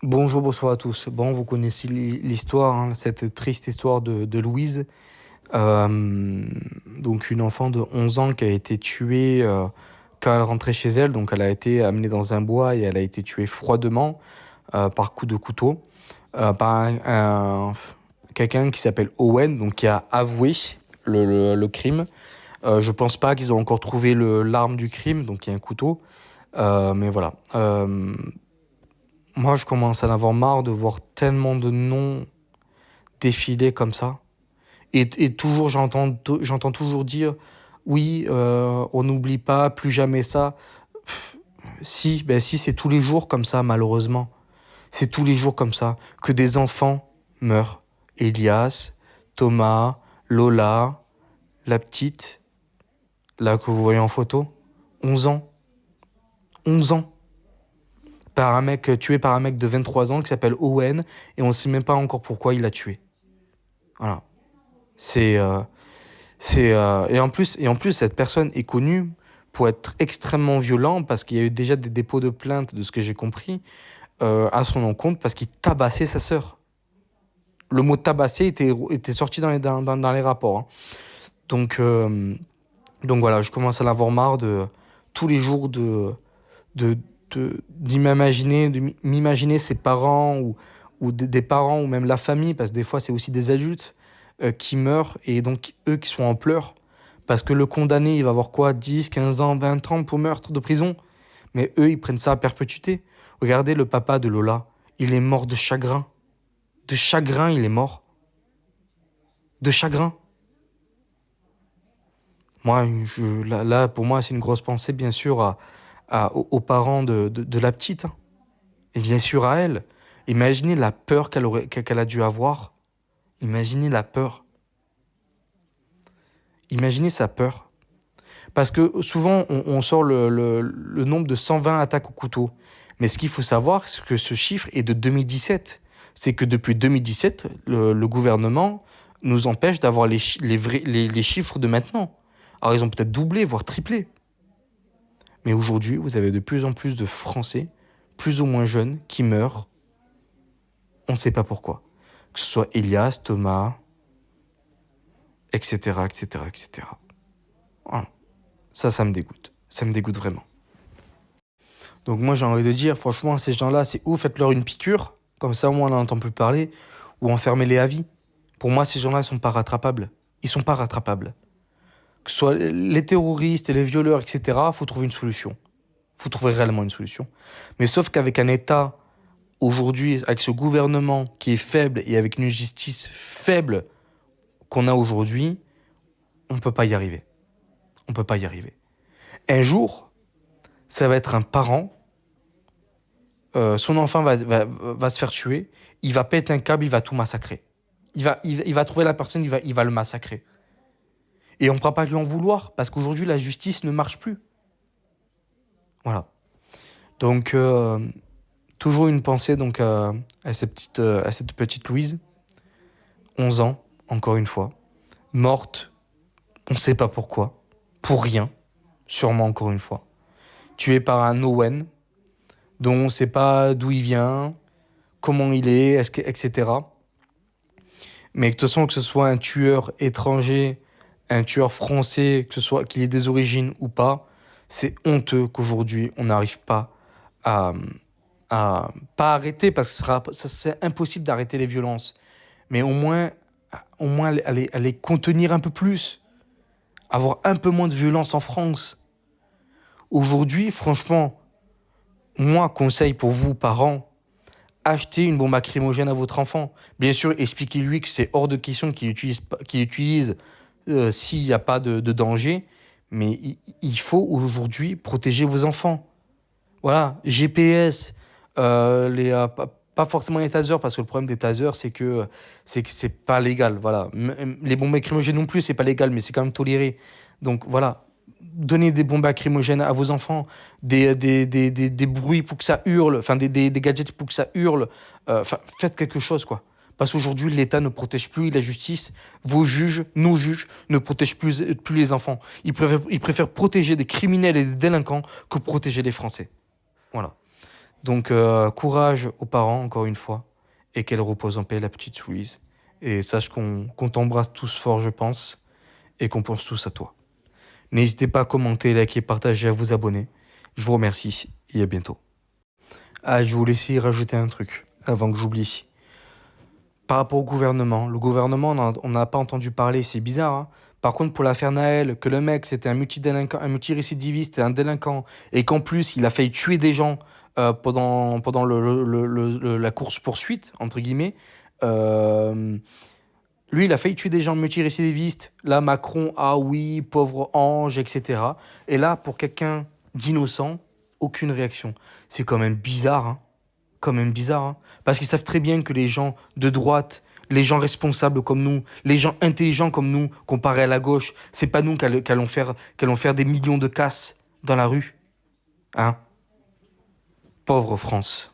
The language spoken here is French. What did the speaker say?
Bonjour, bonsoir à tous. Bon, vous connaissez l'histoire, hein, cette triste histoire de Louise. Donc une enfant de 11 ans qui a été tuée quand elle rentrait chez elle. Donc elle a été amenée dans un bois et elle a été tuée froidement par coup de couteau par quelqu'un qui s'appelle Owen, donc qui a avoué le crime. Je pense pas qu'ils ont encore trouvé l'arme du crime, donc il y a un couteau. Mais voilà. Moi, je commence à en avoir marre de voir tellement de noms défiler comme ça. Et toujours, j'entends toujours dire, oui, on n'oublie pas, plus jamais ça. Si, ben si, c'est tous les jours comme ça, malheureusement. C'est tous les jours comme ça que des enfants meurent. Elias, Thomas, Lola, la petite, là que vous voyez en photo, 11 ans. 11 ans. Tué par un mec de 23 ans qui s'appelle Owen, et on ne sait même pas encore pourquoi il l'a tué. Voilà. C'est, euh, et en plus, cette personne est connue pour être extrêmement violent parce qu'il y a eu déjà des dépôts de plainte, de ce que j'ai compris, à son encontre parce qu'il tabassait sa sœur. Le mot tabasser était sorti dans les rapports, hein. Donc, euh, donc voilà, je commence à l'avoir marre de tous les jours de, de m'imaginer ses parents ou des parents ou même la famille, parce que des fois c'est aussi des adultes qui meurent et donc eux qui sont en pleurs. Parce que le condamné, il va avoir quoi, 10, 15 ans, 20 ans pour meurtre de prison. Mais eux, ils prennent ça à perpétuité. Regardez le papa de Lola. Il est mort de chagrin. De chagrin, il est mort. De chagrin. Moi, là, pour moi, c'est une grosse pensée, bien sûr, aux parents de la petite, hein. Et bien sûr à elle. Imaginez la peur qu'elle a dû avoir. Imaginez la peur. Imaginez sa peur. Parce que souvent, on sort le nombre de 120 attaques au couteau. Mais ce qu'il faut savoir, c'est que ce chiffre est de 2017. C'est que depuis 2017, le gouvernement nous empêche d'avoir les chiffres de maintenant. Alors, ils ont peut-être doublé, voire triplé. Mais aujourd'hui, vous avez de plus en plus de Français, plus ou moins jeunes, qui meurent. On ne sait pas pourquoi. Que ce soit Elias, Thomas, etc., etc., etc. Voilà. Ça me dégoûte. Ça me dégoûte vraiment. Donc moi, j'ai envie de dire, franchement, ces gens-là, c'est ou faites-leur une piqûre, comme ça au moins on n'en entend plus parler, ou enfermez-les à vie. Pour moi, ces gens-là, ils sont pas rattrapables. Ils sont pas rattrapables. Que ce soit les terroristes et les violeurs, etc., faut trouver une solution. Faut trouver réellement une solution. Mais sauf qu'avec un État, aujourd'hui, avec ce gouvernement qui est faible et avec une justice faible qu'on a aujourd'hui, on ne peut pas y arriver. On ne peut pas y arriver. Un jour, ça va être un parent, son enfant va se faire tuer, il va péter un câble, il va tout massacrer. Il va trouver la personne, il va le massacrer. Et on ne pourra pas lui en vouloir, parce qu'aujourd'hui, la justice ne marche plus. Voilà. Donc, toujours une pensée donc, à cette petite Louise, 11 ans, encore une fois, morte, on ne sait pas pourquoi, pour rien, sûrement encore une fois, tuée par un Owen, dont on ne sait pas d'où il vient, comment il est, etc. Mais de toute façon, que ce soit un tueur étranger, un tueur français, que ce soit qu'il ait des origines ou pas, c'est honteux qu'aujourd'hui on n'arrive pas à, pas arrêter, parce que c'est impossible d'arrêter les violences, mais au moins les contenir un peu plus, avoir un peu moins de violence en France. Aujourd'hui, franchement, moi, conseil pour vous, parents, achetez une bombe lacrymogène à votre enfant. Bien sûr, expliquez-lui que c'est hors de question qu'il utilise s'il n'y a pas de danger. Mais il faut aujourd'hui protéger vos enfants. Voilà, GPS, pas forcément les tasers, parce que le problème des tasers, c'est que c'est pas légal. Voilà. Les bombes lacrymogènes non plus, c'est pas légal, mais c'est quand même toléré. Donc voilà, donnez des bombes lacrymogènes à vos enfants, des bruits pour que ça hurle, enfin des gadgets pour que ça hurle. Enfin, faites quelque chose, quoi. Parce qu'aujourd'hui, l'État ne protège plus la justice. Vos juges, nos juges, ne protègent plus les enfants. Ils préfèrent protéger des criminels et des délinquants que protéger les Français. Voilà. Donc, courage aux parents, encore une fois, et qu'elle repose en paix, la petite Louise. Et sache qu'on t'embrasse tous fort, je pense, et qu'on pense tous à toi. N'hésitez pas à commenter, liker, partager, à vous abonner. Je vous remercie et à bientôt. Ah, je voulais aussi rajouter un truc avant que j'oublie. Par rapport au gouvernement, le gouvernement, on n'a pas entendu parler, c'est bizarre, hein. Par contre, pour l'affaire Naël, que le mec, c'était un multidélinquant, un multirécidiviste et un délinquant, et qu'en plus, il a failli tuer des gens pendant la course-poursuite, entre guillemets, euh, lui, il a failli tuer des gens multirécidivistes. Là, Macron, ah oui, pauvre ange, etc. Et là, pour quelqu'un d'innocent, aucune réaction. C'est quand même bizarre, hein. Quand même bizarre, hein. Parce qu'ils savent très bien que les gens de droite, les gens responsables comme nous, les gens intelligents comme nous, comparés à la gauche, c'est pas nous qu'allons faire des millions de casses dans la rue. Hein. Pauvre France.